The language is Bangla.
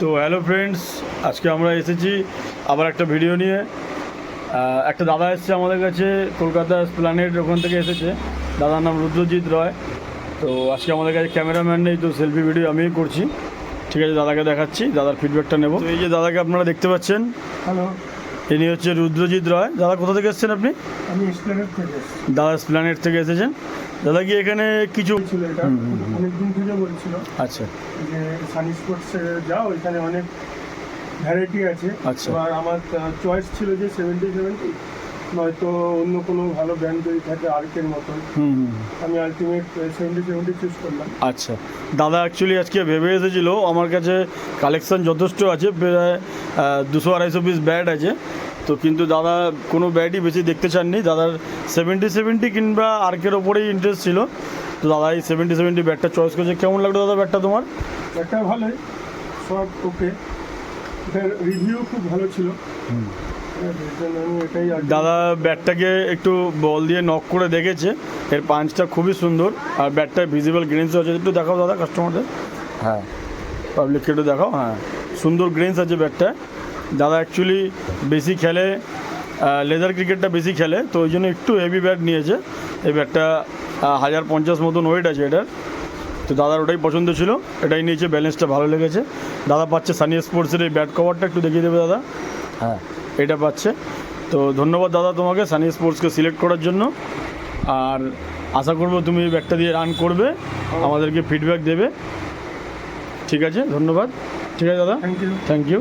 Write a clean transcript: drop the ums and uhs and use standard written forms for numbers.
তো হ্যালো ফ্রেন্ডস, আজকে আমরা এসেছি আবার একটা ভিডিও নিয়ে। একটা দাদা এসেছে আমাদের কাছে, কলকাতা এসপ্ল্যানেড ওখান থেকে এসেছে। দাদার নাম রুদ্রজিৎ রয়। তো আজকে আমাদের কাছে ক্যামেরাম্যান নেই, তো সেলফি ভিডিও আমিই করছি। ঠিক আছে, দাদাকে দেখাচ্ছি, দাদার ফিডব্যাকটা নেব। তো এই যে দাদাকে আপনারা দেখতে পাচ্ছেন, হ্যালো, ইনি হচ্ছে রুদ্রজিৎ রয়। দাদা কোথা থেকে এসেছেন আপনি? আমি এসপ্ল্যানেড থেকে এসেছি। দাদা এসপ্ল্যানেড থেকে এসেছেন। দাদা কি এখানে কিছু ছিল এটা অনেকদিন থেকে বলছিল আচ্ছা যে সানি স্পোর্টসে যাও, এখানে অনেক ভ্যারাইটি আছে। আচ্ছা। এবার আমার চয়েস ছিল যে 70 নয়তো অন্য কোনো ভালো ব্র্যান্ড যদি থাকে আর্কের মতন, আমি আলটিমেট 70 চুজ করলাম। আচ্ছা, দাদা অ্যাকচুয়ালি আজকে ভেবে এসেছিল, আমার কাছে কালেকশন যথেষ্ট আছে, প্রায় 200-250 পিস ব্যাট আছে। তো কিন্তু দাদা কোনো ব্যাটই বেশি দেখতে চাননি, দাদার 70 কিংবা আর্কের ওপরেই ইন্টারেস্ট ছিল। তো দাদা এই 70 ব্যাটটা চয়েস করেছে। কেমন লাগলো দাদা ব্যাটটা তোমার? একটা ভালোই, সব ওকে, এটার রিভিউ খুব ভালো ছিল। আমি এটাই দাদা ব্যাটটাকে একটু বল দিয়ে নক করে দেখেছে, এর পাঞ্চটা খুবই সুন্দর, আর ব্যাটটায় ভিজিবল গ্রেন্স আছে। একটু দেখাও দাদা কাস্টমারদের, হ্যাঁ পাবলিককে একটু দেখাও। হ্যাঁ, সুন্দর গ্রেন্স আছে ব্যাটটায়। দাদা অ্যাকচুয়ালি বেশি খেলে, লেদার ক্রিকেটটা বেশি খেলে, তো ওই জন্য একটু হেভি ব্যাট নিয়েছে। এই ব্যাটটা 1050 মতন ওয়েট আছে এটার। তো দাদার ওটাই পছন্দ ছিল, এটাই নিয়েছে, ব্যালেন্সটা ভালো লেগেছে। দাদা পাচ্ছে সানি স্পোর্টসের এই ব্যাট কভারটা, একটু দেখিয়ে দেবে দাদা। হ্যাঁ, এটা পাচ্ছে। তো ধন্যবাদ দাদা তোমাকে সানি স্পোর্টসকে সিলেক্ট করার জন্য। আর আশা করবো তুমি এই ব্যাটটা দিয়ে রান করবে, আমাদেরকে ফিডব্যাক দেবে। ঠিক আছে, ধন্যবাদ। ঠিক আছে দাদা, থ্যাংক ইউ। Thank you.